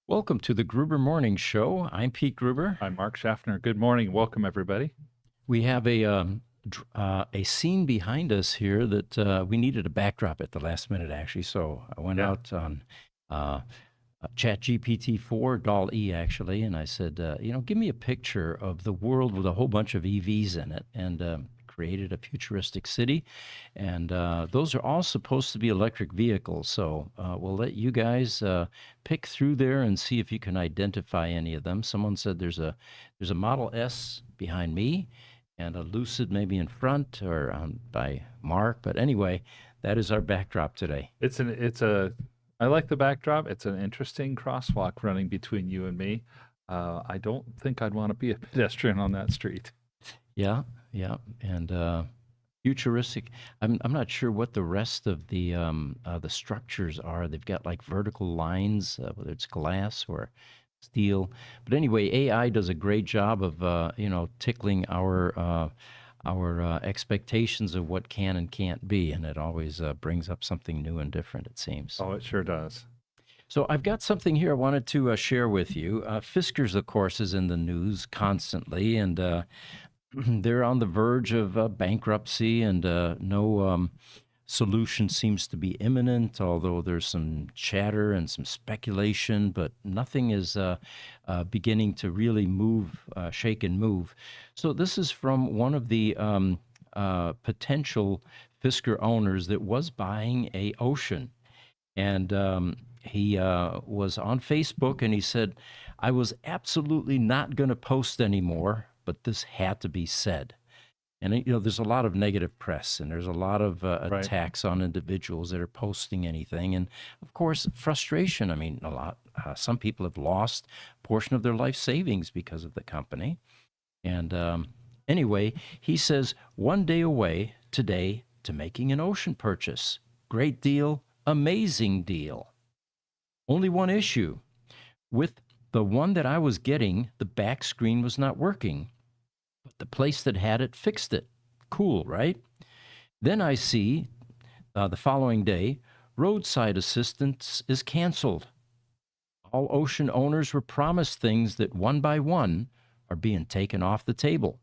Welcome to the Gruber Morning Show. I'm Pete Gruber. I'm Mark Schaffner. Good morning. Welcome, everybody. We have a scene behind us here that we needed a backdrop at the last minute, actually. So I went Yeah. out on uh, ChatGPT 4, Doll E, actually, and I said, give me a picture of the world with a whole bunch of EVs in it, and created a futuristic city. And those are all supposed to be electric vehicles. So we'll let you guys pick through there and see if you can identify any of them. Someone said there's a Model S behind me, and a Lucid maybe in front or by Mark. But anyway, that is our backdrop today. I like the backdrop. It's an interesting crosswalk running between you and me. I don't think I'd want to be a pedestrian on that street. Yeah, yeah, and futuristic. I'm not sure what the rest of the structures are. They've got like vertical lines, whether it's glass or steel. But anyway, AI does a great job of tickling our expectations of what can and can't be, and it always brings up something new and different. It seems. Oh, it sure does. So I've got something here I wanted to share with you. Fiskars, of course, is in the news constantly, and they're on the verge of bankruptcy, and no solution seems to be imminent, although there's some chatter and some speculation, but nothing is beginning to really move, shake and move. So this is from one of the potential Fisker owners that was buying a Ocean. And he was on Facebook and he said, I was absolutely not going to post anymore, but this had to be said. And there's a lot of negative press, and there's a lot of Right. attacks on individuals that are posting anything, and of course frustration. I mean, some people have lost a portion of their life savings because of the company. And anyway, he says 1 day away today to making an Ocean purchase. Great deal, amazing deal. Only one issue: with the one that I was getting, the back screen was not working, but the place that had it fixed it. Cool, right? Then I see the following day, roadside assistance is canceled. All Ocean owners were promised things that one by one are being taken off the table.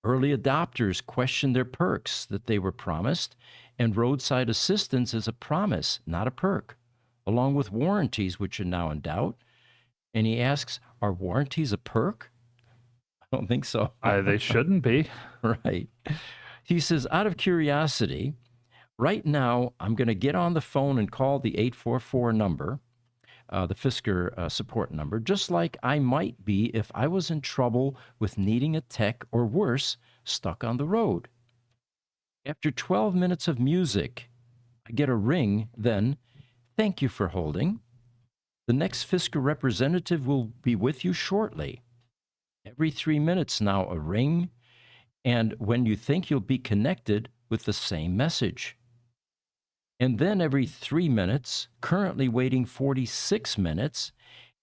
Early adopters question their perks that they were promised, and roadside assistance is a promise, not a perk, along with warranties, which are now in doubt. And he asks, are warranties a perk? I don't think so. They shouldn't be. Right. He says, out of curiosity, right now I'm going to get on the phone and call the 844 number, the Fisker support number, just like I might be if I was in trouble with needing a tech or worse, stuck on the road. After 12 minutes of music, I get a ring, then, thank you for holding. The next Fisker representative will be with you shortly. Every 3 minutes now, a ring, and when you think you'll be connected with the same message. And then every 3 minutes, currently waiting 46 minutes,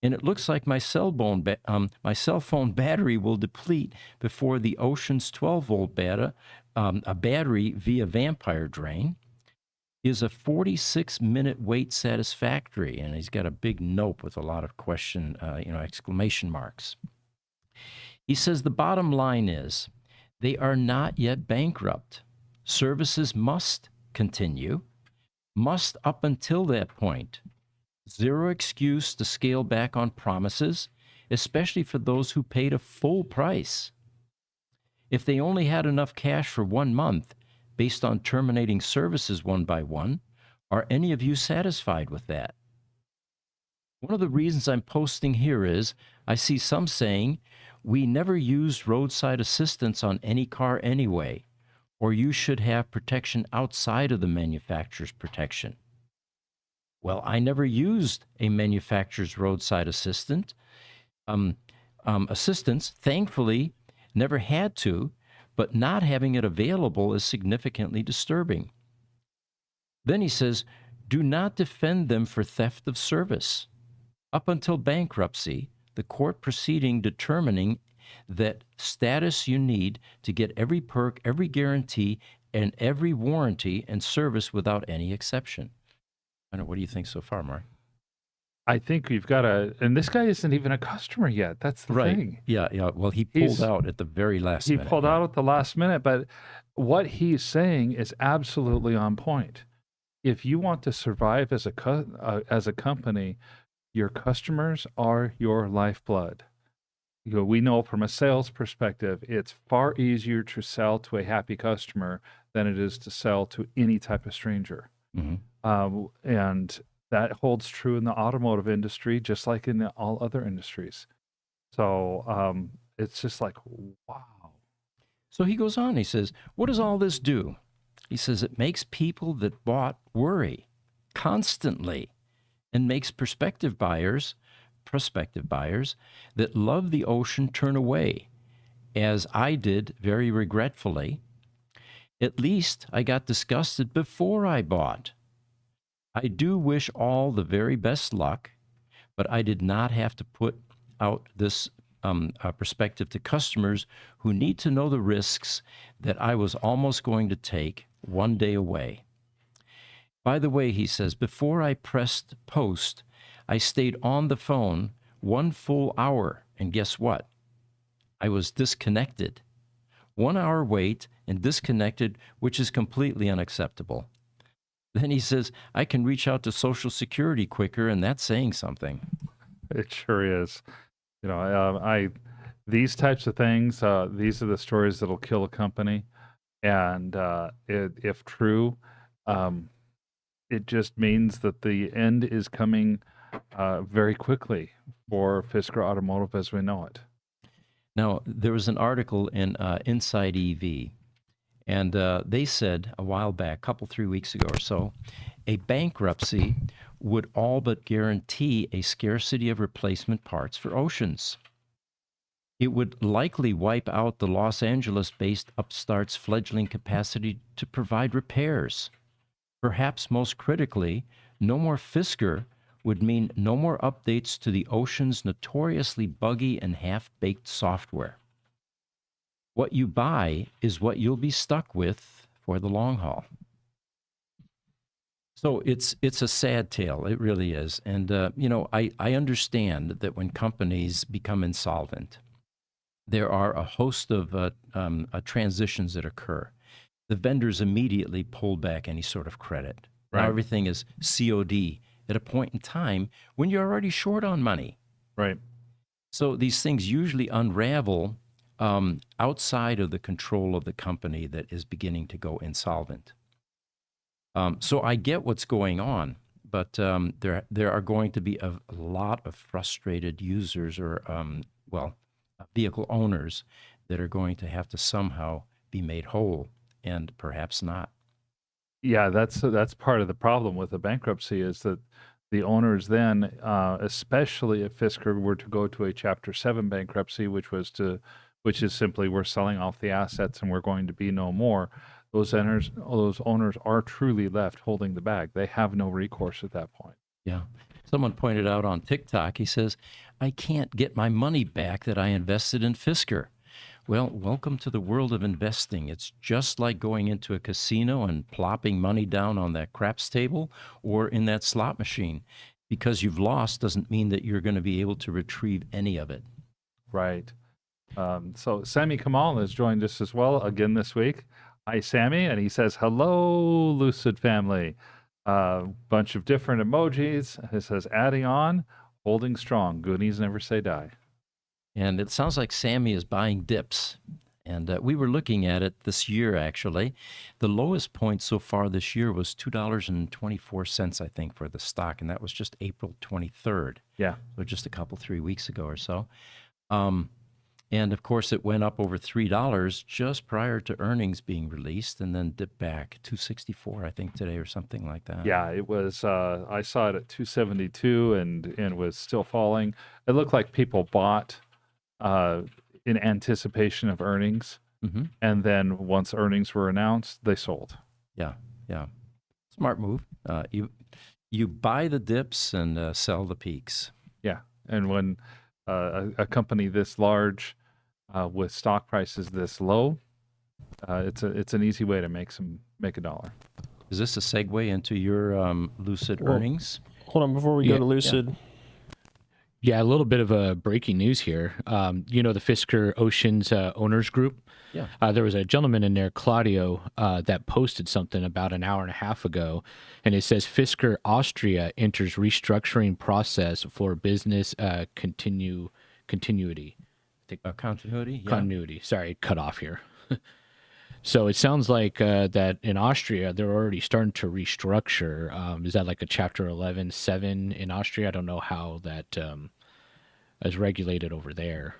and it looks like my cell phone battery will deplete before the Ocean's 12-volt a battery via vampire drain. Is a 46-minute wait satisfactory? And he's got a big note with a lot of exclamation marks. He says the bottom line is they are not yet bankrupt. Services must continue, must up until that point. Zero excuse to scale back on promises, especially for those who paid a full price. If they only had enough cash for 1 month, based on terminating services one by one, are any of you satisfied with that? One of the reasons I'm posting here is I see some saying, we never used roadside assistance on any car anyway, or you should have protection outside of the manufacturer's protection. Well, I never used a manufacturer's roadside assistance, thankfully, never had to, but not having it available is significantly disturbing. Then he says, do not defend them for theft of service. Up until bankruptcy, the court proceeding determining that status you need to get every perk, every guarantee, and every warranty and service without any exception. I don't know, what do you think so far, Mark? I think we've got to, and this guy isn't even a customer yet. That's the Right. thing. Yeah, yeah. Well, he pulled He's out at the very last he minute. pulled Yeah. out at the last minute, but what he's saying is absolutely on point. If you want to survive as as a company, your customers are your lifeblood. We know from a sales perspective, it's far easier to sell to a happy customer than it is to sell to any type of stranger. Mhm. And that holds true in the automotive industry, just like in all other industries. So it's just like, wow. So he goes on, he says, what does all this do? He says, it makes people that bought worry constantly and makes prospective buyers that love the ocean turn away, as I did very regretfully. At least I got disgusted before I bought. I do wish all the very best luck, but I did not have to put out this perspective to customers who need to know the risks that I was almost going to take one day away. By the way, he says, before I pressed post, I stayed on the phone 1 full hour, and guess what? I was disconnected. 1 hour wait and disconnected, which is completely unacceptable. Then he says, I can reach out to Social Security quicker, and that's saying something. It sure is. I these types of things, these are the stories that'll kill a company. And if true, um, it just means that the end is coming very quickly for Fisker Automotive as we know it. Now, there was an article in Inside EV, and they said a while back, a couple, 3 weeks ago or so, a bankruptcy would all but guarantee a scarcity of replacement parts for Oceans. It would likely wipe out the Los Angeles-based upstart's fledgling capacity to provide repairs. Perhaps most critically, no more Fisker would mean no more updates to the Ocean's notoriously buggy and half-baked software. What you buy is what you'll be stuck with for the long haul. So it's a sad tale. It really is. And, I understand that when companies become insolvent, there are a host of transitions that occur. The vendors immediately pull back any sort of credit. Now Right. everything is COD at a point in time when you're already short on money. Right. So these things usually unravel outside of the control of the company that is beginning to go insolvent. So I get what's going on, but there are going to be a lot of frustrated users or vehicle owners that are going to have to somehow be made whole, and perhaps not. Yeah, that's part of the problem with the bankruptcy is that the owners then, especially if Fisker were to go to a Chapter 7 bankruptcy, which is simply we're selling off the assets and we're going to be no more. Those owners are truly left holding the bag. They have no recourse at that point. Yeah. Someone pointed out on TikTok, he says, I can't get my money back that I invested in Fisker. Well, welcome to the world of investing. It's just like going into a casino and plopping money down on that craps table or in that slot machine. Because you've lost doesn't mean that you're going to be able to retrieve any of it. Right. So Sammy Kamal has joined us as well again this week. Hi, Sammy. And he says, hello, Lucid family. Bunch of different emojis. It says, adding on, holding strong. Goonies never say die. And it sounds like Sammy is buying dips. And we were looking at it this year, actually. The lowest point so far this year was $2.24, I think, for the stock. And that was just April 23rd. Yeah. So just a couple, 3 weeks ago or so. And of course, it went up over $3 just prior to earnings being released, and then dipped back $2.64, I think, today or something like that. Yeah, it was. I saw it at 272 and was still falling. It looked like people bought in anticipation of earnings, and then once earnings were announced, they sold. Yeah, yeah, smart move. You buy the dips and sell the peaks. Yeah, and when a company this large with stock prices this low, it's an easy way to make a dollar. Is this a segue into your Lucid earnings? Hold on, before we go to Lucid, Yeah, a little bit of a breaking news here. The Fisker Oceans Owners Group. Yeah. There was a gentleman in there, Claudio, that posted something about an hour and a half ago, and it says Fisker Austria enters restructuring process for business continuity. I think Continuity. Yeah. continuity. Sorry, cut off here. So it sounds like that in Austria they're already starting to restructure. Is that like a Chapter 11(7) in Austria? I don't know how that is regulated over there.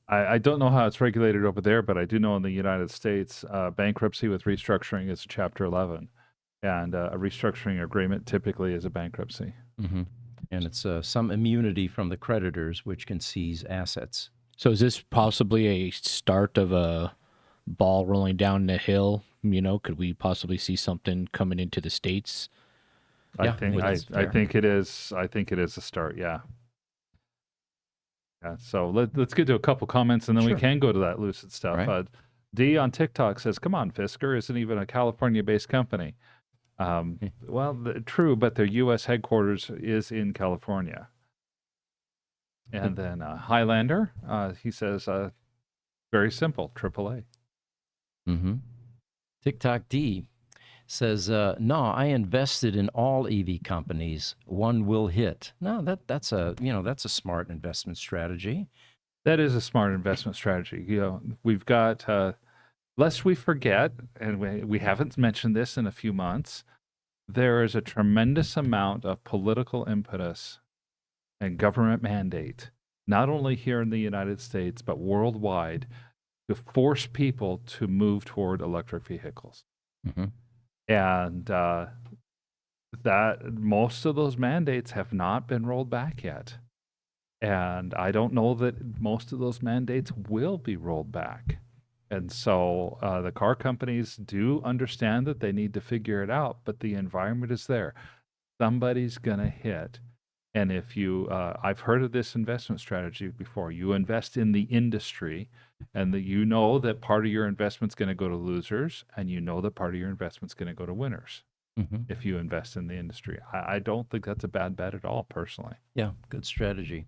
I don't know how it's regulated over there, but I do know in the United States, bankruptcy with restructuring is Chapter 11, and a restructuring agreement typically is a bankruptcy. Mm-hmm. And it's some immunity from the creditors, which can seize assets. So is this possibly a start of a ball rolling down the hill? Could we possibly see something coming into the States? Yeah, I think that's I fair. think it is. I think it is a start. Yeah. Yeah. So let's get to a couple comments, and then we Sure. can go to that Lucid stuff. Right. D on TikTok says, "Come on, Fisker isn't even a California-based company." Hmm. Well, true, but their U.S. headquarters is in California. And then Highlander, he says, very simple, AAA. Mm-hmm. TikTok D says, "No, I invested in all EV companies. One will hit." No, that's a smart investment strategy. That is a smart investment strategy. We've got, lest we forget, and we haven't mentioned this in a few months, there is a tremendous amount of political impetus and government mandate, not only here in the United States, but worldwide, to force people to move toward electric vehicles. Mm-hmm. And that most of those mandates have not been rolled back yet. And I don't know that most of those mandates will be rolled back. And so the car companies do understand that they need to figure it out, but the environment is there. Somebody's going to hit. And if you, I've heard of this investment strategy before. You invest in the industry, and you know that part of your investment's going to go to losers, and you know that part of your investment's going to go to winners Mm-hmm. if you invest in the industry. I don't think that's a bad bet at all, personally. Yeah, good strategy.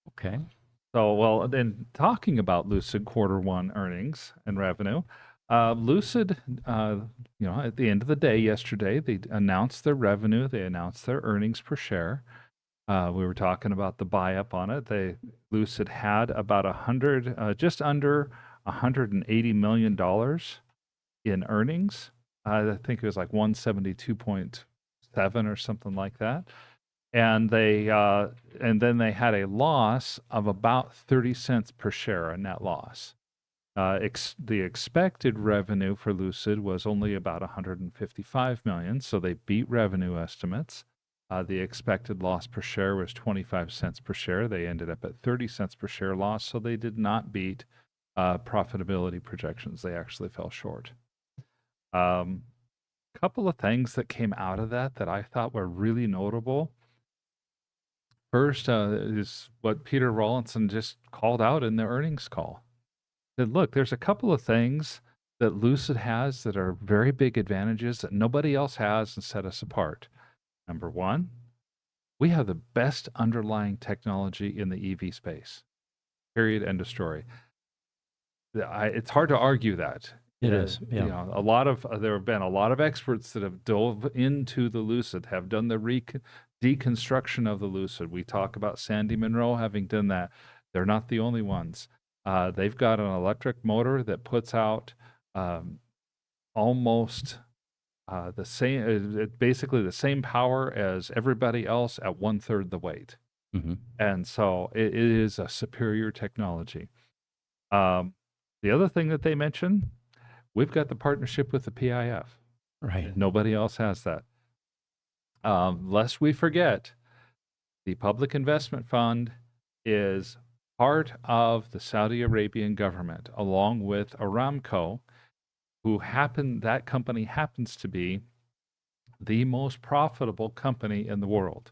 Okay. So, well, then talking about Lucid Q1 earnings and revenue, Lucid, at the end of the day yesterday, they announced their revenue, they announced their earnings per share. We were talking about the buy up on it. Lucid had about just under $180 million in earnings. I think it was like 172.7 or something like that. And then they had a loss of about 30 cents per share, a net loss. The expected revenue for Lucid was only about 155 million, so they beat revenue estimates. The expected loss per share was 25 cents per share. They ended up at 30 cents per share loss, so they did not beat profitability projections. They actually fell short. Couple of things that came out of that I thought were really notable. First is what Peter Rawlinson just called out in the earnings call. Said, look, there's a couple of things that Lucid has that are very big advantages that nobody else has and set us apart. Number one, we have the best underlying technology in the EV space. Period. End of story. It's hard to argue that. It is. Yeah. There have been a lot of experts that have dove into the Lucid, have done the deconstruction of the Lucid. We talk about Sandy Munro having done that. They're not the only ones. They've got an electric motor that puts out almost basically the same power as everybody else at 1/3 the weight. Mm-hmm. And so it is a superior technology. The other thing that they mentioned, we've got the partnership with the PIF. Right. Nobody else has that. Lest we forget, the Public Investment Fund is part of the Saudi Arabian government, along with Aramco, that company happens to be the most profitable company in the world.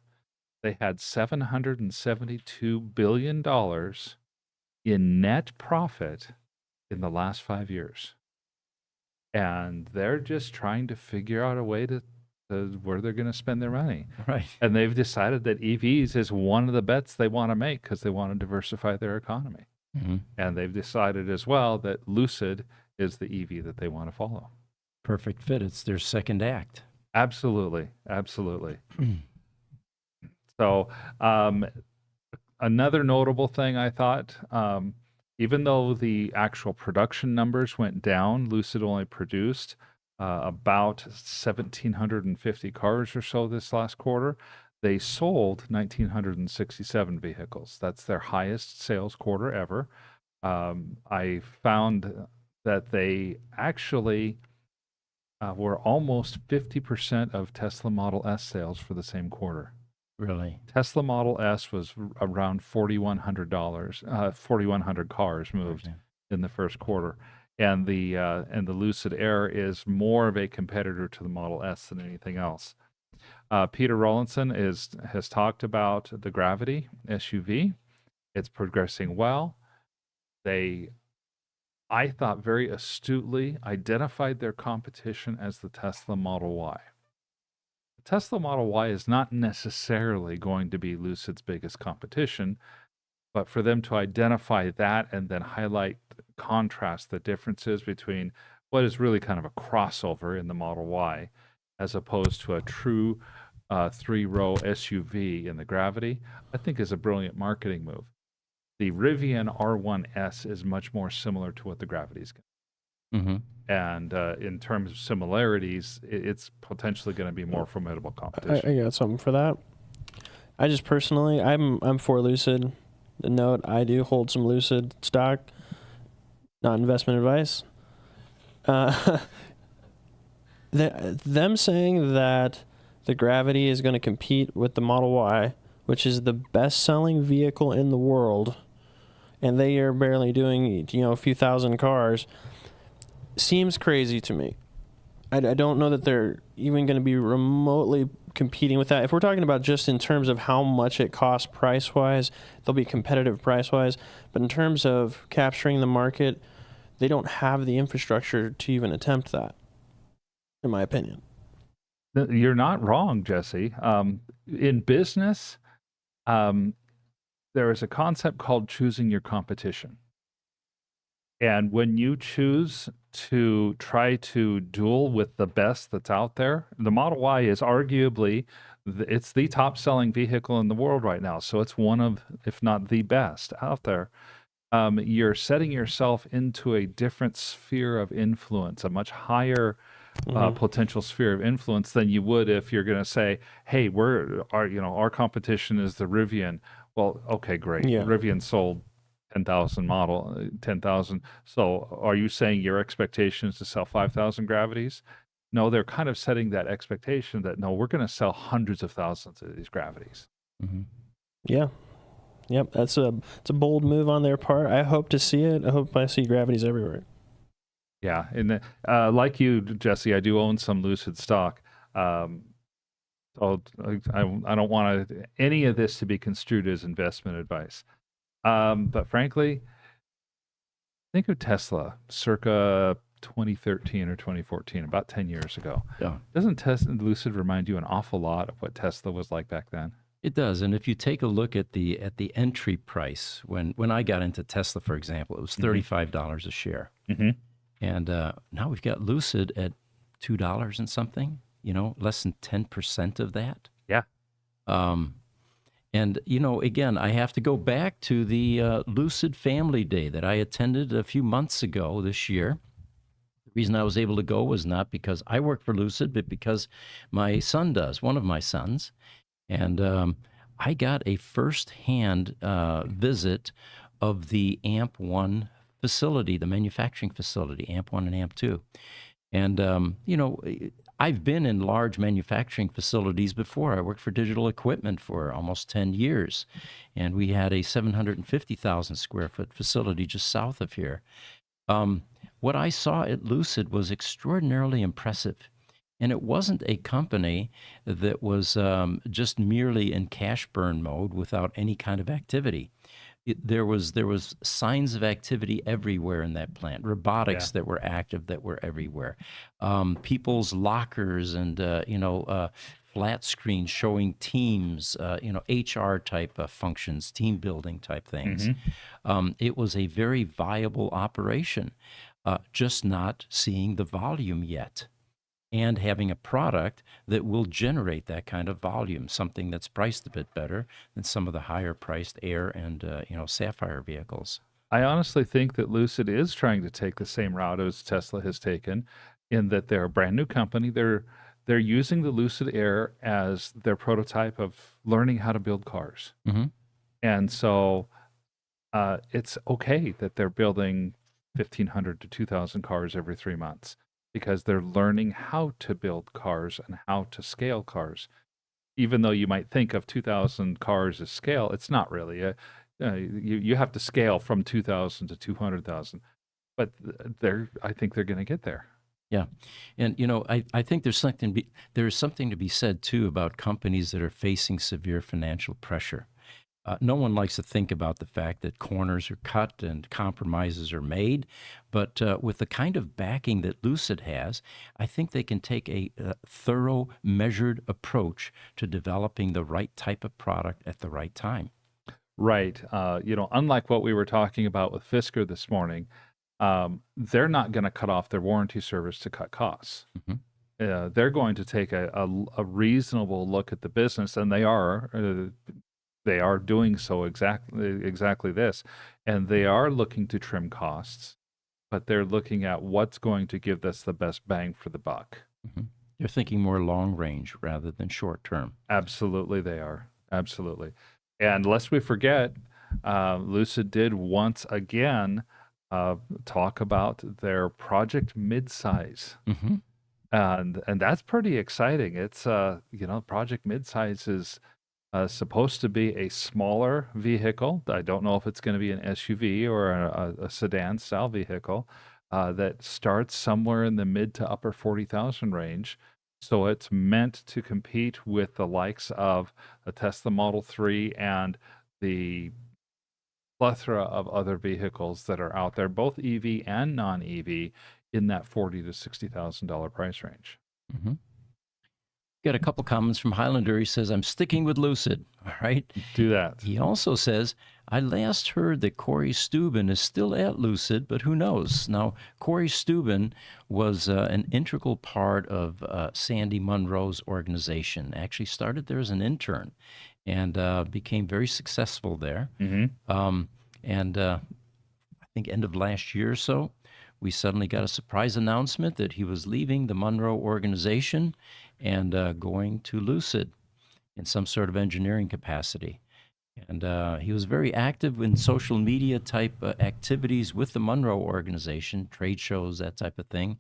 They had $772 billion in net profit in the last 5 years. And they're just trying to figure out a way to where they're going to spend their money. Right. And they've decided that EVs is one of the bets they want to make because they want to diversify their economy. Mm-hmm. And they've decided as well that Lucid is the EV that they want to follow. Perfect fit. It's their second act. Absolutely. Absolutely. So, another notable thing I thought, even though the actual production numbers went down, Lucid only produced about 1,750 cars or so this last quarter. They sold 1,967 vehicles. That's their highest sales quarter ever. I found that they actually were almost 50% of Tesla Model S sales for the same quarter. Really? Tesla Model S was around $4,100 cars moved Okay. in the first quarter, and the Lucid Air is more of a competitor to the Model S than anything else. Peter Rawlinson has talked about the Gravity SUV. It's progressing well. They, I thought, very astutely identified their competition as the Tesla Model Y. The Tesla Model Y is not necessarily going to be Lucid's biggest competition, but for them to identify that and then highlight, contrast the differences between what is really kind of a crossover in the Model Y as opposed to a true three-row SUV in the Gravity, I think is a brilliant marketing move. The Rivian R1S is much more similar to what the Gravity is going to Mm-hmm. be. And in terms of similarities, it's potentially going to be more formidable competition. I got something for that. I just personally, I'm for Lucid. The note, I do hold some Lucid stock. Not investment advice. Them saying that the Gravity is going to compete with the Model Y, which is the best-selling vehicle in the world, and they are barely doing, a few thousand cars, seems crazy to me. I don't know that they're even going to be remotely competing with that. If we're talking about just in terms of how much it costs price-wise, they'll be competitive price-wise. But in terms of capturing the market, they don't have the infrastructure to even attempt that, in my opinion. You're not wrong, Jesse. In business, there is a concept called choosing your competition. And when you choose to try to duel with the best that's out there, the Model Y is arguably, it's the top selling vehicle in the world right now. So it's one of, if not the best out there. You're setting yourself into a different sphere of influence, a much higher potential sphere of influence than you would if you're going to say, hey, our competition is the Rivian. Well, okay, great. Yeah. Rivian sold 10,000. So are you saying your expectation is to sell 5,000 Gravities? No, they're kind of setting that expectation that, no, we're going to sell hundreds of thousands of these Gravities. Mm-hmm. Yeah. Yep, it's a bold move on their part. I hope to see it. I hope I see Gravities everywhere. Yeah, and like you, Jesse, I do own some Lucid stock. So I don't want any of this to be construed as investment advice. But frankly, think of Tesla circa 2013 or 2014, about 10 years ago. Yeah. Doesn't Lucid remind you an awful lot of what Tesla was like back then? It does, and if you take a look at the entry price, when I got into Tesla, for example, it was $35 a share, and now we've got Lucid at $2 and something. Less than 10% of that. Yeah. And again, I have to go back to the Lucid Family Day that I attended a few months ago this year. The reason I was able to go was not because I work for Lucid, but because my son does, one of my sons. And I got a first-hand visit of the AMP1 facility, the manufacturing facility, AMP1 and AMP2. And, I've been in large manufacturing facilities before. I worked for Digital Equipment for almost 10 years, and we had a 750,000 square foot facility just south of here. What I saw at Lucid was extraordinarily impressive. And it wasn't a company that was just merely in cash burn mode without any kind of activity. there was signs of activity everywhere in that plant. Robotics Yeah. that were active, that were everywhere. People's lockers and flat screens showing teams, HR type functions, team building type things. It was a very viable operation, just not seeing the volume yet, and having a product that will generate that kind of volume, something that's priced a bit better than some of the higher priced Air and Sapphire vehicles. I honestly think that Lucid is trying to take the same route as Tesla has taken, in that they're a brand new company. They're using the Lucid Air as their prototype of learning how to build cars. Mm-hmm. And so it's okay that they're building 1,500 to 2,000 cars every 3 months, because they're learning how to build cars and how to scale cars. Even though you might think of 2,000 cars as scale, it's not really. You have to scale from 2,000 to 200,000. But I think they're going to get there. Yeah, and I think there's something to be said too about companies that are facing severe financial pressure. No one likes to think about the fact that corners are cut and compromises are made, but with the kind of backing that Lucid has, I think they can take a thorough, measured approach to developing the right type of product at the right time. Right. Unlike what we were talking about with Fisker this morning, they're not going to cut off their warranty service to cut costs. Mm-hmm. They're going to take a reasonable look at the business, and they are. They are doing so exactly this, and they are looking to trim costs, but they're looking at what's going to give us the best bang for the buck. Mm-hmm. They're thinking more long range rather than short term. Absolutely, they are. Absolutely. And lest we forget, Lucid did once again talk about their Project Midsize. Mm-hmm. And that's pretty exciting. It's Project Midsize is supposed to be a smaller vehicle. I don't know if it's going to be an SUV or a sedan style vehicle that starts somewhere in the mid to upper 40,000 range. So it's meant to compete with the likes of the Tesla Model 3 and the plethora of other vehicles that are out there, both EV and non-EV, in that $40,000 to $60,000 price range. Mm-hmm. Got a couple comments from Highlander. He says, I'm sticking with Lucid. All right. Do that. He also says, I last heard that Corey Steuben is still at Lucid, but who knows? Now, Corey Steuben was an integral part of Sandy Munro's organization. Actually started there as an intern and became very successful there. Mm-hmm. And I think end of last year or so, we suddenly got a surprise announcement that he was leaving the Munro organization and going to Lucid in some sort of engineering capacity. And he was very active in social media type activities with the Munro organization, trade shows, that type of thing.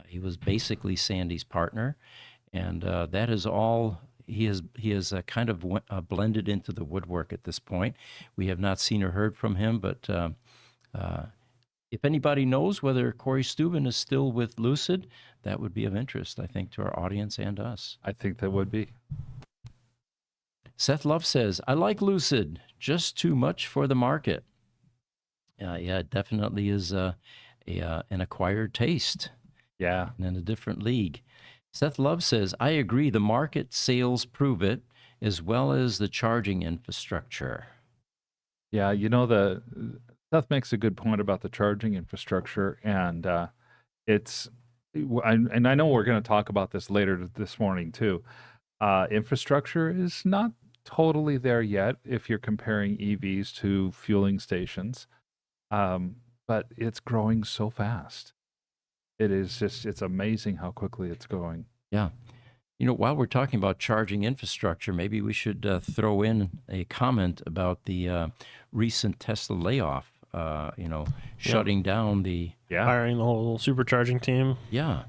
He was basically Sandy's partner. And that is all. He has kind of blended into the woodwork at this point. We have not seen or heard from him, but if anybody knows whether Corey Steuben is still with Lucid, that would be of interest, I think, to our audience and us. I think that would be. Seth Love says, I like Lucid, just too much for the market. Yeah, it definitely is an acquired taste. Yeah. And in a different league. Seth Love says, I agree, the market sales prove it, as well as the charging infrastructure. Yeah, Seth makes a good point about the charging infrastructure, and I know we're going to talk about this later this morning too. Infrastructure is not totally there yet if you're comparing EVs to fueling stations, but it's growing so fast. It's amazing how quickly it's going. Yeah. While we're talking about charging infrastructure, maybe we should throw in a comment about the recent Tesla layoff. Shutting down the hiring the whole supercharging team. Yeah.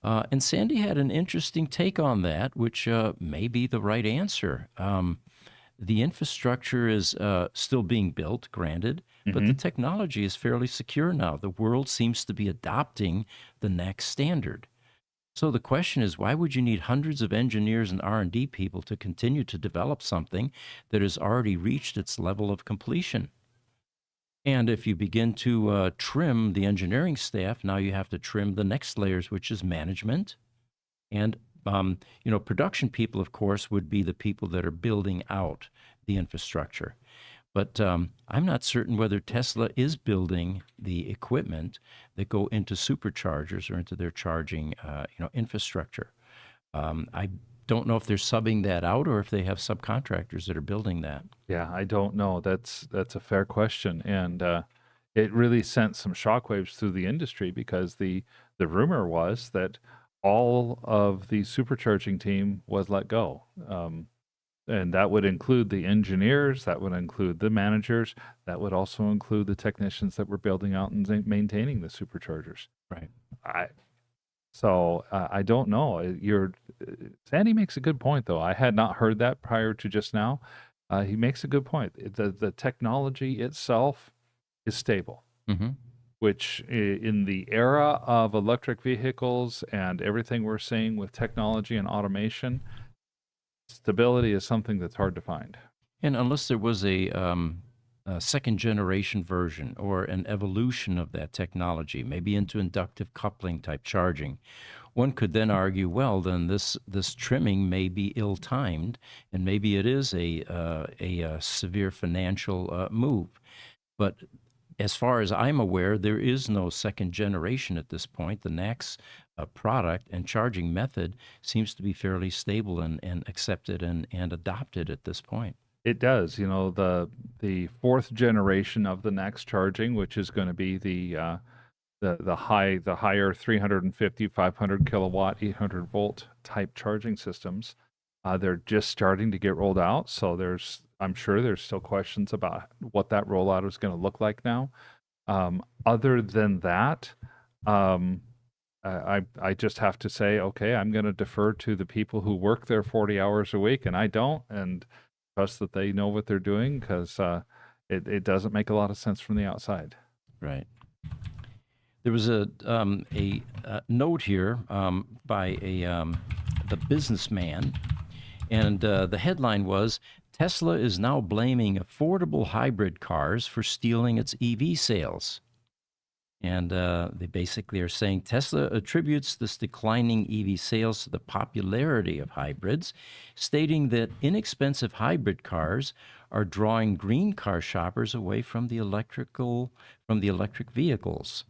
And Sandy had an interesting take on that, which may be the right answer. The infrastructure is still being built, granted, but the technology is fairly secure now. The world seems to be adopting the next standard. So the question is, why would you need hundreds of engineers and R&D people to continue to develop something that has already reached its level of completion? And if you begin to trim the engineering staff, now you have to trim the next layers, which is management. And, production people, of course, would be the people that are building out the infrastructure. But I'm not certain whether Tesla is building the equipment that go into superchargers or into their charging, infrastructure. I don't know if they're subbing that out or if they have subcontractors that are building that. Yeah, I don't know. That's a fair question, and it really sent some shockwaves through the industry because the rumor was that all of the supercharging team was let go. And that would include the engineers, that would include the managers, that would also include the technicians that were building out and maintaining the superchargers. Right. I don't know. Sandy makes a good point, though. I had not heard that prior to just now. He makes a good point. The technology itself is stable, Mm-hmm. which in the era of electric vehicles and everything we're seeing with technology and automation, stability is something that's hard to find. And unless there was a second generation version or an evolution of that technology, maybe into inductive coupling type charging, one could then argue, well, then this trimming may be ill-timed, and maybe it is a severe financial move. But as far as I'm aware, there is no second generation at this point. The NACS product and charging method seems to be fairly stable and accepted and adopted at this point. It does. The fourth generation of the next charging, which is going to be the higher 350, 500 kilowatt, 800 volt type charging systems. They're just starting to get rolled out. So I'm sure there's still questions about what that rollout is going to look like now. Other than that, I just have to say, okay, I'm going to defer to the people who work there 40 hours a week, and I don't, and trust that they know what they're doing, because it doesn't make a lot of sense from the outside. Right. There was a note here by the businessman, and the headline was, Tesla is now blaming affordable hybrid cars for stealing its EV sales. And they basically are saying Tesla attributes this declining EV sales to the popularity of hybrids, stating that inexpensive hybrid cars are drawing green car shoppers away from the electric vehicles.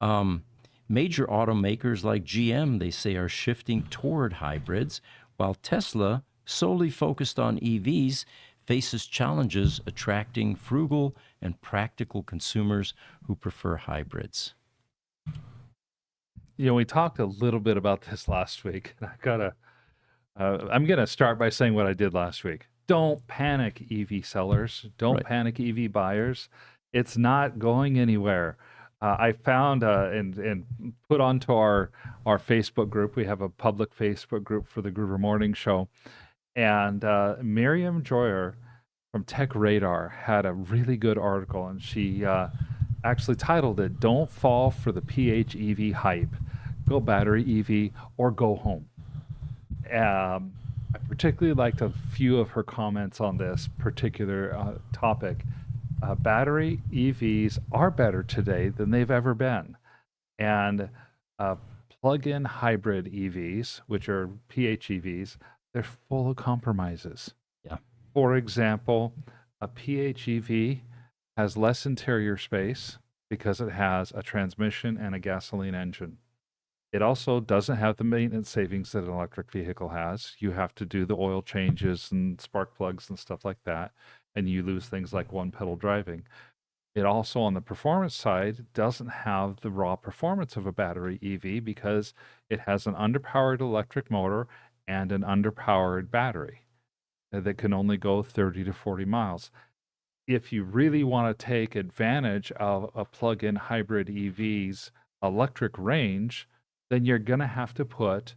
Major automakers like GM, they say, are shifting toward hybrids, while Tesla, solely focused on EVs, faces challenges attracting frugal and practical consumers who prefer hybrids. We talked a little bit about this last week, and I'm gonna start by saying what I did last week. Don't panic, EV sellers. Don't Right. panic, EV buyers. It's not going anywhere. I found and put onto our Facebook group. We have a public Facebook group for the Gruber Morning Show, and Miriam Joyer from Tech Radar had a really good article, and she actually titled it, "Don't Fall for the PHEV Hype. Go battery EV or go home." I particularly liked a few of her comments on this particular topic. Battery EVs are better today than they've ever been. And plug-in hybrid EVs, which are PHEVs, they're full of compromises. Yeah. For example, a PHEV has less interior space because it has a transmission and a gasoline engine. It also doesn't have the maintenance savings that an electric vehicle has. You have to do the oil changes and spark plugs and stuff like that, and you lose things like one pedal driving. It also, on the performance side, doesn't have the raw performance of a battery EV because it has an underpowered electric motor and an underpowered battery that can only go 30 to 40 miles. If you really want to take advantage of a plug-in hybrid EV's electric range, then you're going to have to put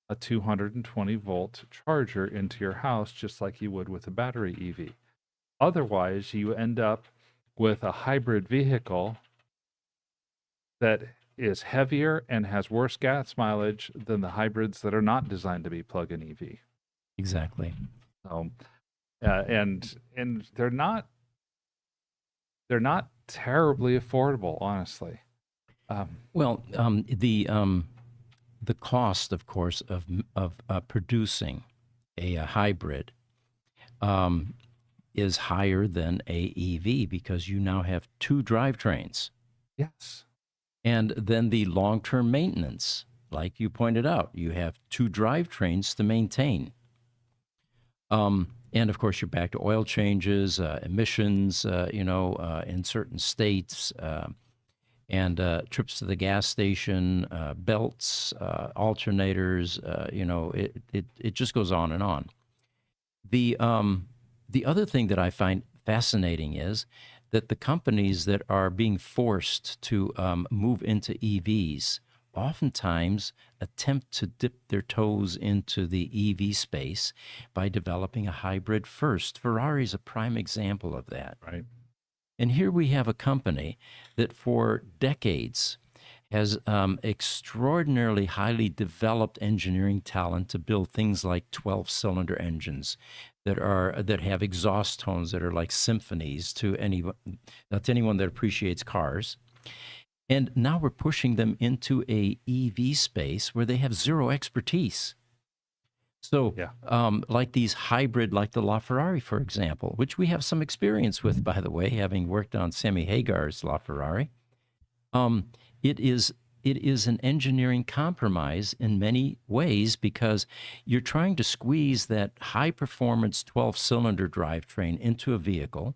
a 220 volt charger into your house, just like you would with a battery EV. Otherwise, you end up with a hybrid vehicle that is heavier and has worse gas mileage than the hybrids that are not designed to be plug-in EV. Exactly. And they're not terribly affordable, honestly. Um, Well, the cost, of course, of producing a hybrid um, is higher than a EV because you now have two drivetrains, yes. and then the long-term maintenance, like you pointed out, you have two drivetrains to maintain. And of course, you're back to oil changes, emissions, in certain states, and trips to the gas station, belts, alternators. It just goes on and on. The the other thing that I find fascinating is that the companies that are being forced to move into EVs oftentimes attempt to dip their toes into the EV space by developing a hybrid first. Ferrari is a prime example of that. Right. And here we have a company that for decades has extraordinarily highly developed engineering talent to build things like 12-cylinder engines that have exhaust tones that are like symphonies to anyone that appreciates cars. And now we're pushing them into a EV space where they have zero expertise. So, Yeah. like these hybrid, like the LaFerrari, for example, which we have some experience with, by the way, having worked on Sammy Hagar's LaFerrari. Um, it is an engineering compromise in many ways because you're trying to squeeze that high performance 12-cylinder drivetrain into a vehicle.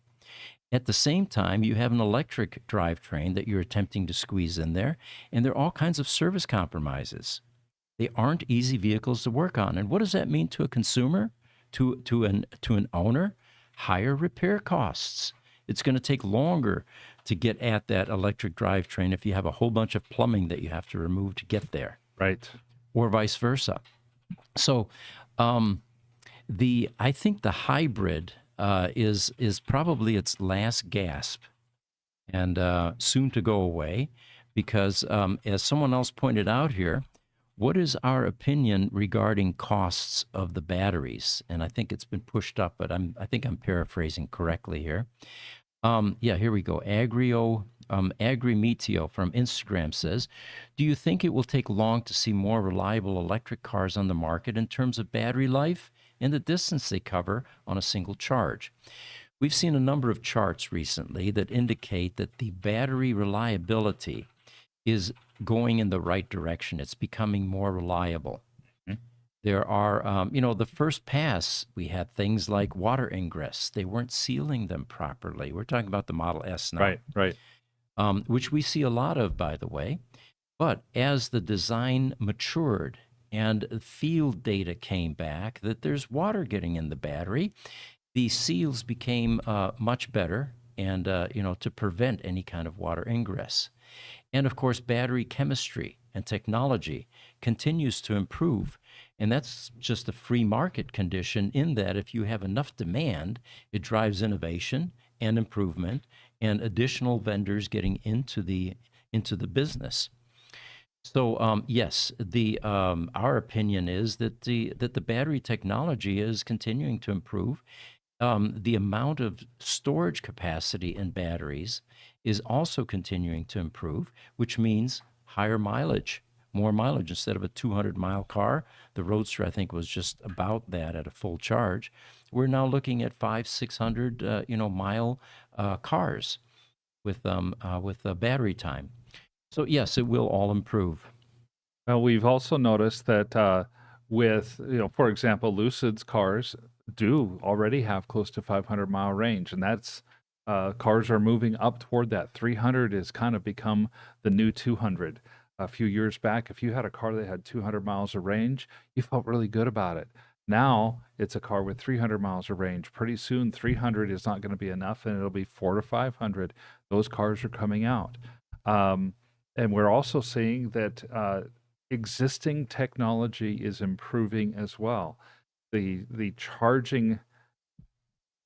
At the same time, you have an electric drivetrain that you're attempting to squeeze in there, and there are all kinds of service compromises. They aren't easy vehicles to work on. And what does that mean to a consumer, to an owner? Higher repair costs. It's going to take longer to get at that electric drivetrain if you have a whole bunch of plumbing that you have to remove to get there, Right. or vice versa. So, I think the hybrid is probably its last gasp, and soon to go away, because as someone else pointed out here, what is our opinion regarding costs of the batteries? And I think it's been pushed up, but I think I'm paraphrasing correctly here. Yeah, here we go. Agrimeteo from Instagram says, do you think it will take long to see more reliable electric cars on the market in terms of battery life and the distance they cover on a single charge? We've seen a number of charts recently that indicate that the battery reliability is going in the right direction. It's becoming more reliable. Mhm. There are, the first pass, we had things like water ingress. They weren't sealing them properly. We're talking about the Model S now, Right. Right. which we see a lot of, by the way. But as the design matured and field data came back that there's water getting in the battery, the seals became much better and, to prevent any kind of water ingress. And of course, battery chemistry and technology continues to improve. And that's just a free market condition in that if you have enough demand, it drives innovation and improvement and additional vendors getting into the business. So yes, our opinion is that the battery technology is continuing to improve. The amount of storage capacity in batteries is also continuing to improve, which means higher mileage, more mileage. Instead of a 200-mile car, the Roadster, I think, was just about that at a full charge. We're now looking at 500-600 mile cars with battery time. So yes, it will all improve. Well, we've also noticed that with, for example, Lucid's cars do already have close to 500-mile range, and that's cars are moving up toward that. 300 has kind of become the new 200. A few years back, if you had a car that had 200 miles of range, you felt really good about it. Now it's a car with 300 miles of range. Pretty soon, 300 is not going to be enough, and it'll be 400 to 500. Those cars are coming out. And we're also seeing that existing technology is improving as well. The charging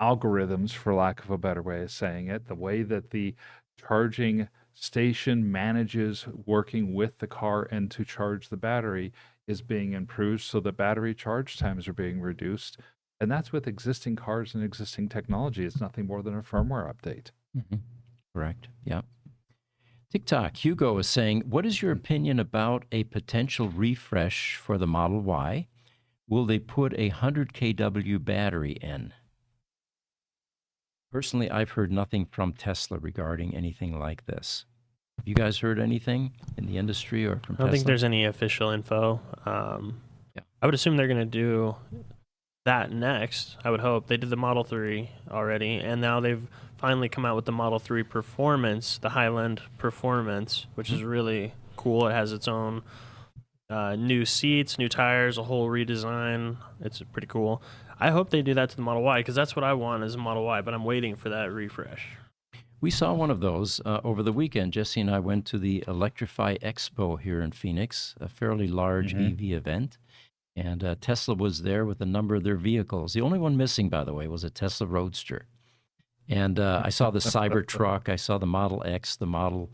algorithms, for lack of a better way of saying it, the way that the charging station manages working with the car and to charge the battery is being improved, so the battery charge times are being reduced. And that's with existing cars and existing technology. It's nothing more than a firmware update. Mhm. Correct. Yeah. TikTok, Hugo is saying, what is your opinion about a potential refresh for the Model Y? Will they put a 100 kW battery in? Personally, I've heard nothing from Tesla regarding anything like this. Have you guys heard anything in the industry or from I don't Tesla? think there's any official info. Yeah. I would assume they're going to do that next. I would hope. They did the Model 3 already, and now they've finally come out with the Model 3 Performance, the Highland Performance, which is really cool. It has its own new seats, new tires, a whole redesign. It's pretty cool. I hope they do that to the Model Y because that's what I want is a Model Y, but I'm waiting for that refresh. We saw one of those over the weekend. Jesse and I went to the Electrify Expo here in Phoenix, a fairly large EV event. And Tesla was there with a number of their vehicles. The only one missing, by the way, was a Tesla Roadster. And I saw the Cybertruck. I saw the Model X, the Model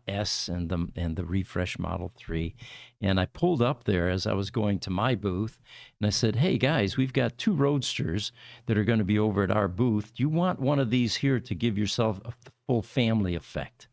S, and the refresh Model 3. And I pulled up there as I was going to my booth, and I said, hey, guys, we've got 2 Roadsters that are going to be over at our booth. Do you want one of these here to give yourself a full family effect?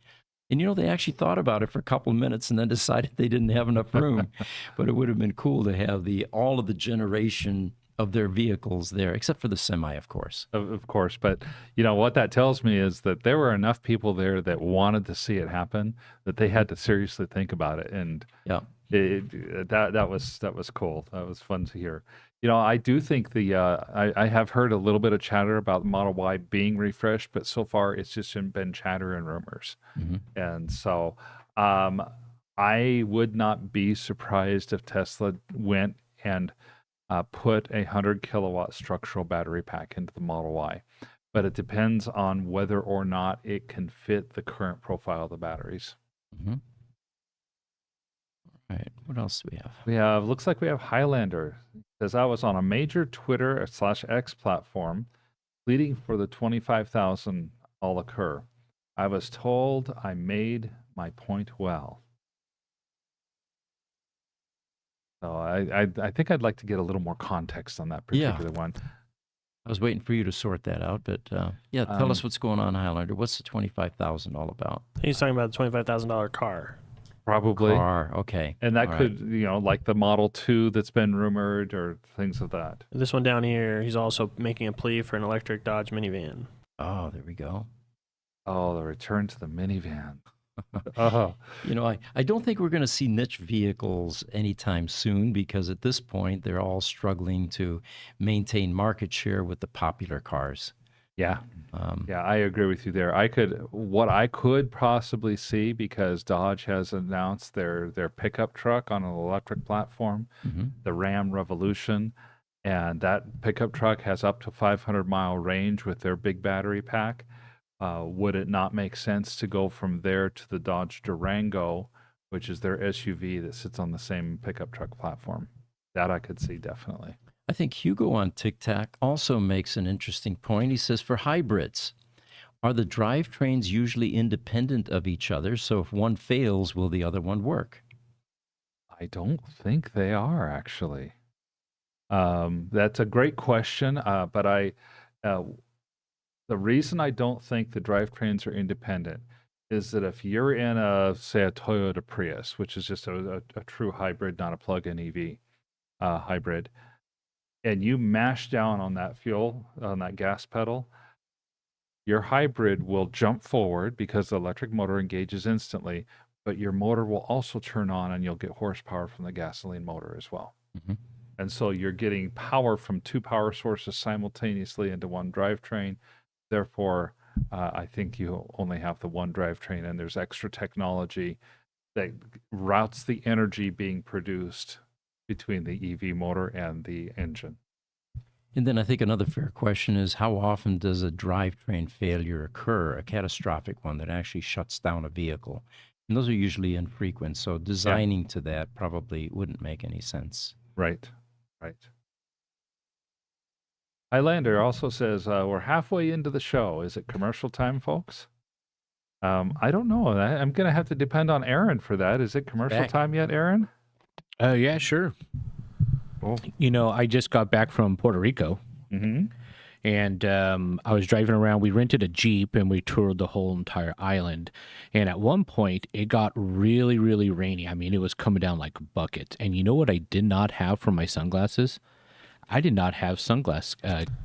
And, they actually thought about it for a couple of minutes and then decided they didn't have enough room. But it would have been cool to have all of the generation of their vehicles there, except for the Semi, of course. Of course. But, what that tells me is that there were enough people there that wanted to see it happen that they had to seriously think about it. And Yeah. that was cool. That was fun to hear. I do think I have heard a little bit of chatter about Model Y being refreshed, but so far it's just been chatter and rumors. And so I would not be surprised if Tesla went and put a 100 kilowatt structural battery pack into the Model Y. But it depends on whether or not it can fit the current profile of the batteries. All right. What else do we have? Looks like we have Highlander. Says I was on a major Twitter/X platform pleading for the 25,000 all occur. I was told I made my point well. So I think I'd like to get a little more context on that particular one. I was waiting for you to sort that out, but tell us what's going on, Highlander. What's the 25,000 all about? He's talking about the $25,000 car. Probably. Car, okay. And that All could, like the Model 2 that's been rumored or things of that. This one down here, he's also making a plea for an electric Dodge minivan. Oh, there we go. Oh, the return to the minivan. Oh. I don't think we're going to see niche vehicles anytime soon because at this point, they're all struggling to maintain market share with the popular cars. Yeah. I agree with you there. What I could possibly see, because Dodge has announced their pickup truck on an electric platform, the Ram Revolution, and that pickup truck has up to 500-mile range with their big battery pack. Would it not make sense to go from there to the Dodge Durango, which is their SUV that sits on the same pickup truck platform? That I could see definitely. I think Hugo on TikTok also makes an interesting point. He says, for hybrids, are the drivetrains usually independent of each other? So if one fails, will the other one work? I don't think they are, actually. That's a great question, but the reason I don't think the drivetrains are independent is that if you're in say a Toyota Prius, which is just a true hybrid, not a plug-in EV hybrid, and you mash down on that gas pedal, your hybrid will jump forward because the electric motor engages instantly, but your motor will also turn on and you'll get horsepower from the gasoline motor as well. And so you're getting power from 2 power sources simultaneously into one drivetrain. Therefore, I think you only have the one drivetrain, and there's extra technology that routes the energy being produced between the EV motor and the engine. And then I think another fair question is, how often does a drivetrain failure occur, a catastrophic one that actually shuts down a vehicle? And those are usually infrequent, so designing to that probably wouldn't make any sense. Right. Highlander also says, we're halfway into the show. Is it commercial time, folks? I don't know. I'm going to have to depend on Aaron for that. Is it commercial time yet, Aaron? Yeah, sure. Cool. I just got back from Puerto Rico, And I was driving around. We rented a Jeep and we toured the whole entire island. And at one point, it got really, really rainy. I mean, it was coming down like buckets. And you know what I did not have for my sunglasses? I did not have sunglass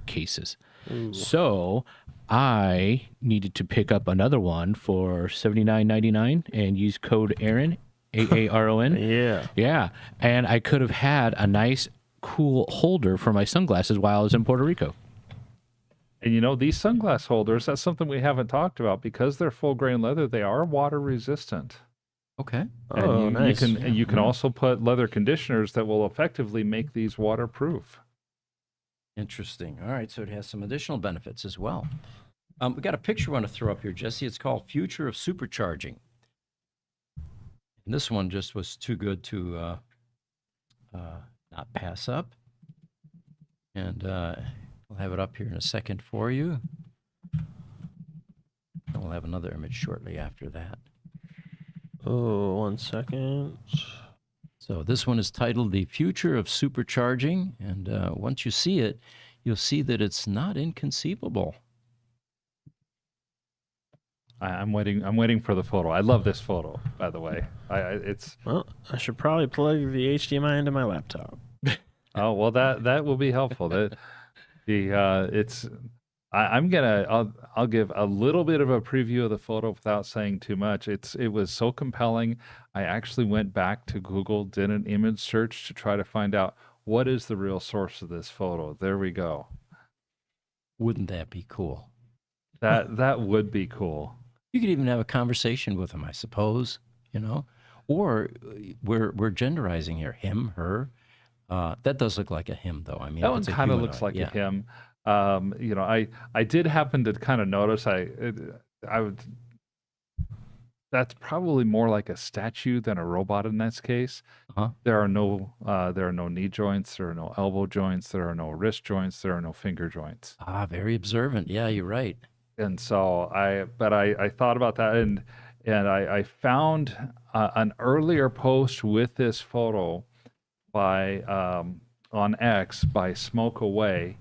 cases. Ooh. So I needed to pick up another one for $79.99 and use code Aaron, AARON. Yeah. Yeah. And I could have had a nice, cool holder for my sunglasses while I was in Puerto Rico. And you know, these sunglass holders, that's something we haven't talked about. Because they're full grain leather, they are water resistant. Okay. Oh, And nice. you can also put leather conditioners that will effectively make these waterproof. Interesting. All right, so it has some additional benefits as well. We got a picture I want to throw up here, Jesse. It's called Future of Supercharging. And this one just was too good to not pass up. And we'll have it up here in a second for you. And we'll have another image shortly after that. Oh, 1 second. So this one is titled The Future of Supercharging. And once you see it, you'll see that it's not inconceivable. I'm waiting for the photo. I love this photo, by the way. It's Well, I should probably plug the HDMI into my laptop. oh well, that will be helpful. I'll give a little bit of a preview of the photo without saying too much. It was so compelling. I actually went back to Google, did an image search to try to find out what is the real source of this photo. There we go. Wouldn't that be cool? That would be cool. You could even have a conversation with him, I suppose, you know? Or we're genderizing here, him, her. That does look like a him, though. I mean, That if one it's a kind of looks humanoid, like yeah. a him. You know, I did happen to kind of notice that's probably more like a statue than a robot in this case. Uh-huh. There are no knee joints, there are no elbow joints, there are no wrist joints, there are no finger joints. Ah, very observant. Yeah, you're right. And so I thought about that, and I found an earlier post with this photo by on X by Smoke Away,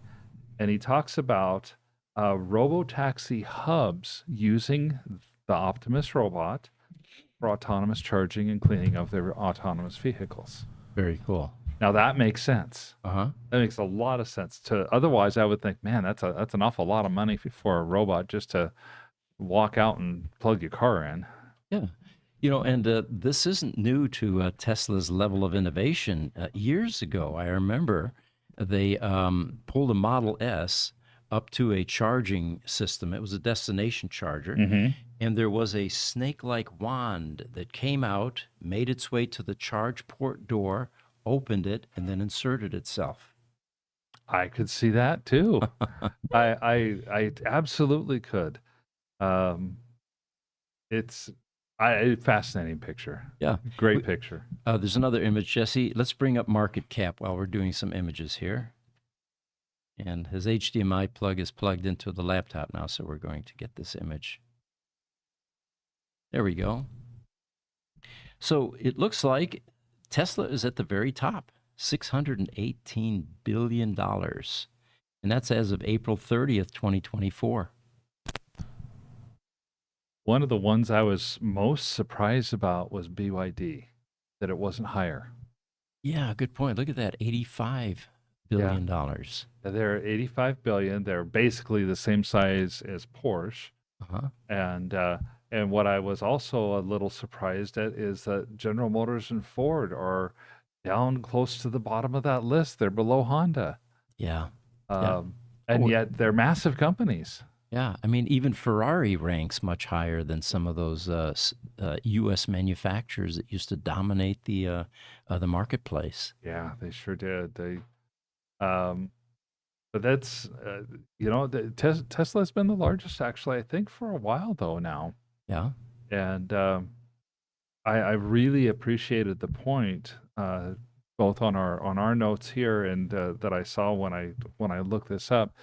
and he talks about robotaxi hubs using the Optimus robot for autonomous charging and cleaning of their autonomous vehicles. Very cool. Now that makes sense. Uh-huh. That makes a lot of sense. Otherwise, I would think, man, that's an awful lot of money for a robot just to walk out and plug your car in. Yeah. You know, and this isn't new to Tesla's level of innovation. Years ago, I remember they pulled a Model S up to a charging system. It was a destination charger. And there was a snake-like wand that came out, made its way to the charge port door, opened it, and then inserted itself. I could see that too. I absolutely could. It's a fascinating picture. Yeah. Great picture. There's another image, Jesse. Let's bring up market cap while we're doing some images here. And his HDMI plug is plugged into the laptop now, so we're going to get this image. There we go. So it looks like Tesla is at the very top, $618 billion. And that's as of April 30th, 2024. One of the ones I was most surprised about was BYD, that it wasn't higher. Yeah, good point. Look at that, $85 billion. They're 85 billion. They're basically the same size as Porsche. Uh-huh. And what I was also a little surprised at is that General Motors and Ford are down close to the bottom of that list. They're below Honda. Yeah. And yet they're massive companies. Yeah, I mean, even Ferrari ranks much higher than some of those U.S. manufacturers that used to dominate the marketplace. Yeah, they sure did. But that's Tesla's been the largest, actually, I think, for a while though now. Yeah. And I really appreciated the point, both on our notes here and that I saw when I looked this up.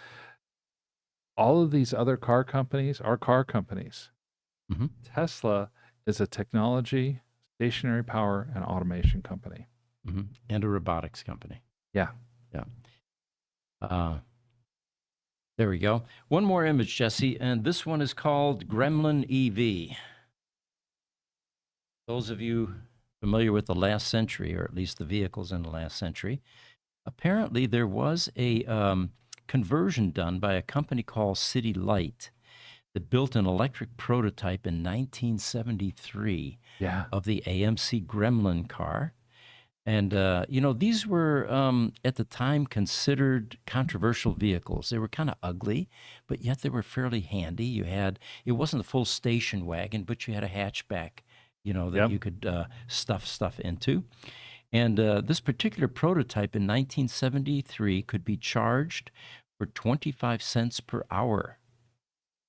All of these other car companies are car companies. Mm-hmm. Tesla is a technology, stationary power, and automation company. Mm-hmm. And a robotics company. Yeah. Yeah. There we go. One more image, Jesse, and this one is called Gremlin EV. Those of you familiar with the last century, or at least the vehicles in the last century, apparently there was a conversion done by a company called City Light that built an electric prototype in 1973 Yeah. of the AMC Gremlin car. And, these were at the time considered controversial vehicles. They were kind of ugly, but yet they were fairly handy. It wasn't a full station wagon, but you had a hatchback, that Yep. you could stuff stuff into. And this particular prototype in 1973 could be charged for 25 cents per hour,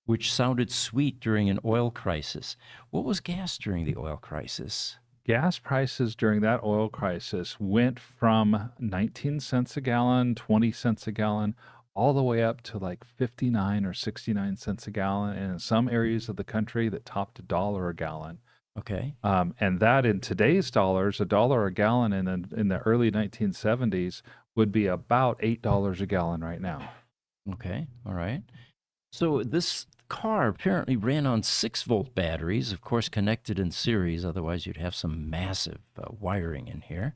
which sounded sweet during an oil crisis. What was gas during the oil crisis? Gas prices during that oil crisis went from 19 cents a gallon, 20 cents a gallon, all the way up to like 59 or 69 cents a gallon. And in some areas of the country that topped $1 a gallon. Okay. And that in today's dollars, $1 a gallon in the early 1970s would be about $8 a gallon right now. Okay. All right. So this car apparently ran on 6-volt batteries, of course, connected in series. Otherwise, you'd have some massive wiring in here.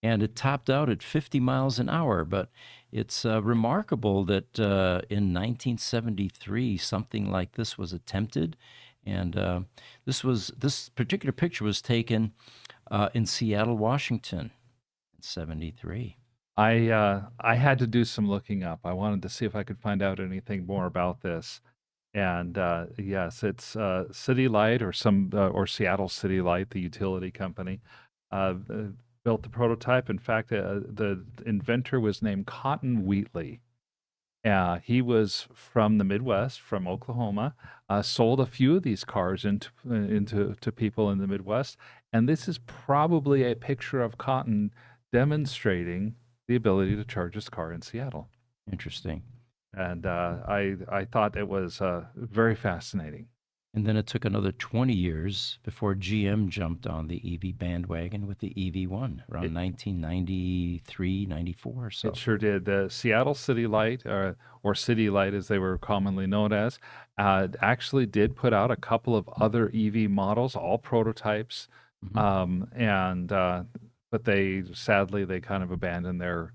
And it topped out at 50 miles an hour. But it's remarkable that in 1973, something like this was attempted. And this particular picture was taken in Seattle, Washington, in 73. I had to do some looking up. I wanted to see if I could find out anything more about this. And yes, it's City Light or Seattle City Light, the utility company, built the prototype. In fact, the inventor was named Cotton Wheatley. He was from the Midwest, from Oklahoma. Sold a few of these cars into people in the Midwest, and this is probably a picture of Cotton demonstrating the ability to charge his car in Seattle. Interesting. And I thought it was very fascinating. And then it took another 20 years before GM jumped on the EV bandwagon with the EV1 around 1993, 94 or so. It sure did. The Seattle City Light, or City Light as they were commonly known as, actually did put out a couple of other EV models, all prototypes. Mhm. But they sadly kind of abandoned their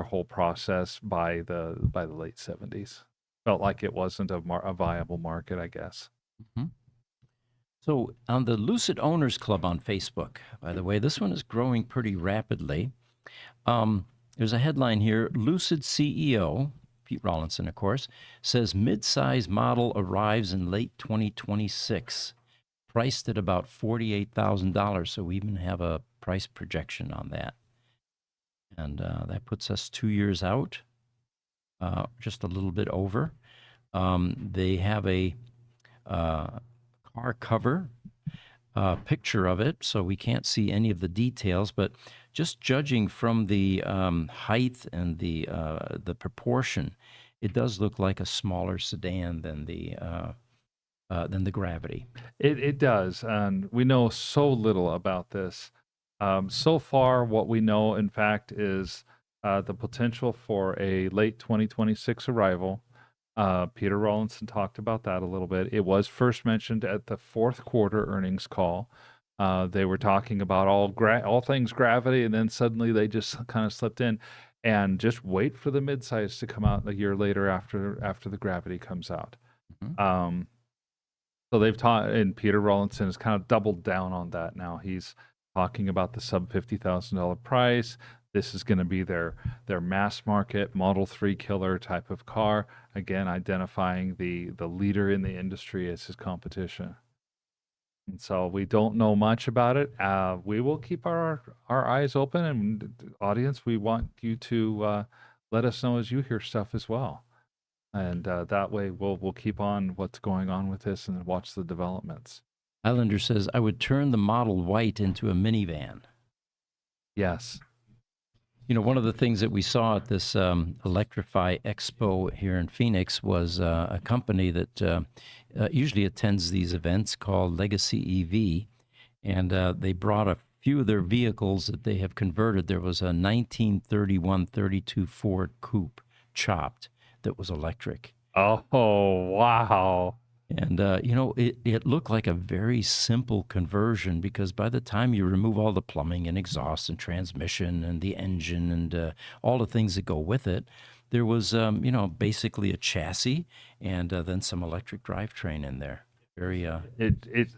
whole process by the late 70s. Felt like it wasn't a viable market, I guess. Mhm. So on the Lucid Owners Club on Facebook, by the way, this one is growing pretty rapidly. There's a headline here: Lucid CEO, Pete Rawlinson, of course, says mid-size model arrives in late 2026, priced at about $48,000. So we even have a price projection on that. And that puts us 2 years out, just a little bit over. They have a car cover picture of it, so we can't see any of the details, but just judging from the height and the proportion, it does look like a smaller sedan than the Gravity. It does, and we know so little about this. So far, what we know, in fact, is the potential for a late 2026 arrival. Peter Rawlinson talked about that a little bit. It was first mentioned at the fourth quarter earnings call. They were talking about all things Gravity, and then suddenly they just kind of slipped in. And just wait for the midsize to come out a year later after the Gravity comes out. Mhm. So they've taught, and Peter Rawlinson has kind of doubled down on that now. He's talking about the sub $50,000 price. This is going to be their mass market Model 3 killer type of car. Again, identifying the leader in the industry as his competition. And so we don't know much about it. We will keep our eyes open, and audience, we want you to let us know as you hear stuff as well. And that way we'll keep on what's going on with this and watch the developments. Islander says, I would turn the Model White into a minivan. Yes. You know, one of the things that we saw at this Electrify Expo here in Phoenix was a company that usually attends these events called Legacy EV, and they brought a few of their vehicles that they have converted. There was a 1931-32 Ford Coupe chopped that was electric. Oh, wow. And, it looked like a very simple conversion because by the time you remove all the plumbing and exhaust and transmission and the engine and all the things that go with it, there was, basically a chassis and then some electric drivetrain in there. Very, It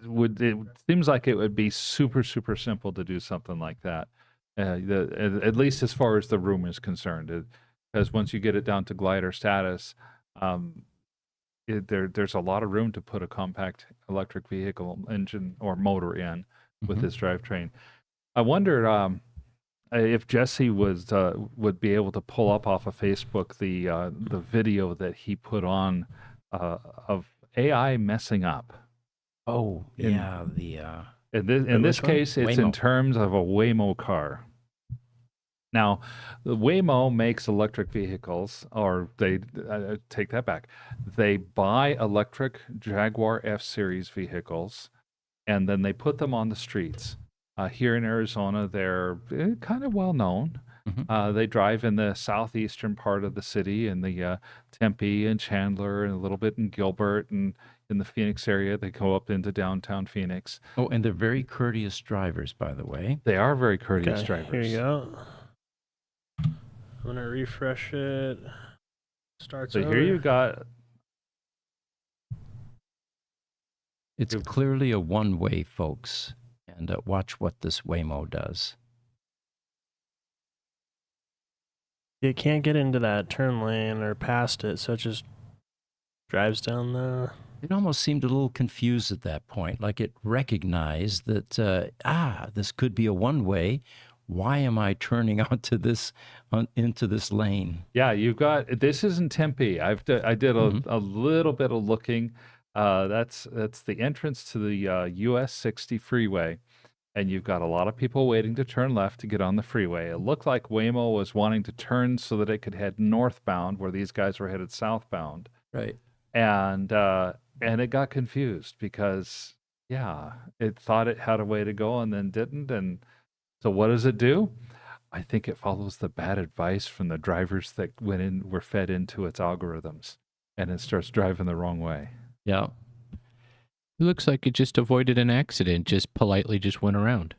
seems like it would be super, super simple to do something like that. At least as far as the room is concerned, because once you get it down to glider status, there's a lot of room to put a compact electric vehicle engine or motor in with Mhm. this drivetrain. I wonder if Jesse would be able to pull up off of Facebook the video that he put on of AI messing up. oh, In- yeah, In this which one? case, it's in Waymo. terms of a Waymo car. Now, the Waymo makes electric vehicles, or they take that back. They buy electric Jaguar F-Series vehicles, and then they put them on the streets. Here in Arizona, they're kind of well known. Mhm. They drive in the southeastern part of the city, in the Tempe and Chandler, and a little bit in Gilbert, and in the Phoenix area. They go up into downtown Phoenix. Oh, and they're very courteous drivers, by the way. They are very courteous Okay, drivers. here you go. I'm gonna refresh it. Starts So over. here you got It's Yep. clearly a one-way, folks. And watch what this Waymo does. It can't get into that turn lane or past it, so it just drives down the. It almost seemed a little confused at that point, like it recognized that, this could be a one-way. Why am I turning into this lane? Yeah, you've got this is in Tempe. I did a little bit of looking. That's the entrance to the US 60 freeway, and you've got a lot of people waiting to turn left to get on the freeway. It looked like Waymo was wanting to turn so that it could head northbound, where these guys were headed southbound, Right. and it got confused because it thought it had a way to go and then didn't, and so what does it do? I think it follows the bad advice from the drivers that were fed into its algorithms, and it starts driving the wrong way. Yeah. It looks like it just avoided an accident, just politely just went around.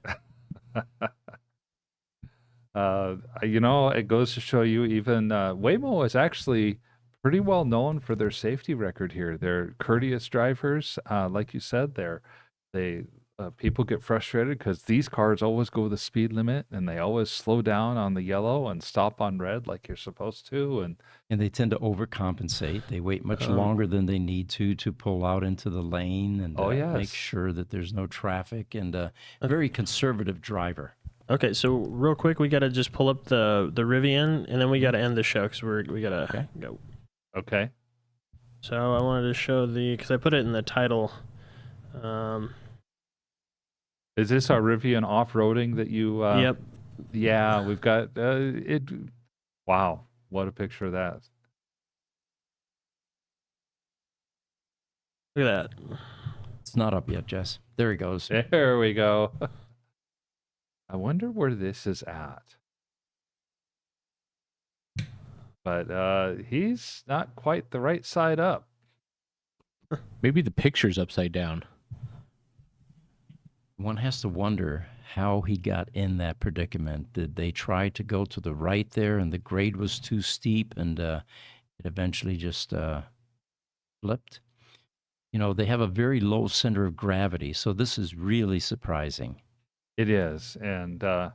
It goes to show you even Waymo is actually pretty well known for their safety record here. They're courteous drivers. Like you said, people get frustrated because these cars always go the speed limit and they always slow down on the yellow and stop on red like you're supposed to. And they tend to overcompensate. They wait much longer than they need to pull out into the lane and make yes. sure that there's no traffic, and a very conservative driver. Okay, so real quick, we gotta just pull up the Rivian, and then we gotta end the show because we gotta Okay. go. Okay. So I wanted to show because I put it in the title. Is this our Rivian off-roading that you? Yep. Yeah, we've got it. Wow, what a picture of that. Look at that. It's not up yet, Jess. There he goes. There we go. I wonder where this is at. But he's not quite the right side up. Maybe the picture's upside down. One has to wonder how he got in that predicament. Did they try to go to the right there and the grade was too steep and it eventually just flipped? They have a very low center of gravity, so this is really surprising. It is. And to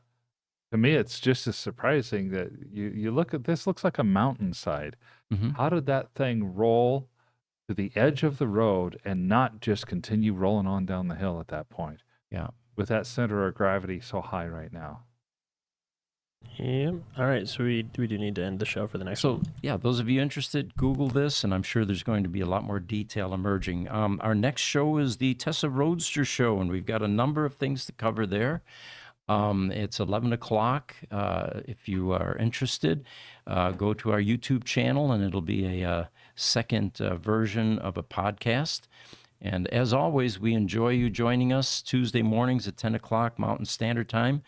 me, it's just as surprising that you look at this, looks like a mountainside. Mhm. How did that thing roll to the edge of the road and not just continue rolling on down the hill at that point? Yeah. With that center of gravity so high right now. Yep. All right, so we do need to end the show for the next So, one. yeah, those of you interested, Google this, and I'm sure there's going to be a lot more detail emerging. Our next show is the Tesla Roadster Show, and we've got a number of things to cover there. It's 11 o'clock. If you are interested, go to our YouTube channel, and it'll be a second version of a podcast. And as always, we enjoy you joining us Tuesday mornings at 10 o'clock Mountain Standard Time.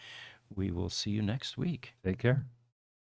We will see you next week. Take care.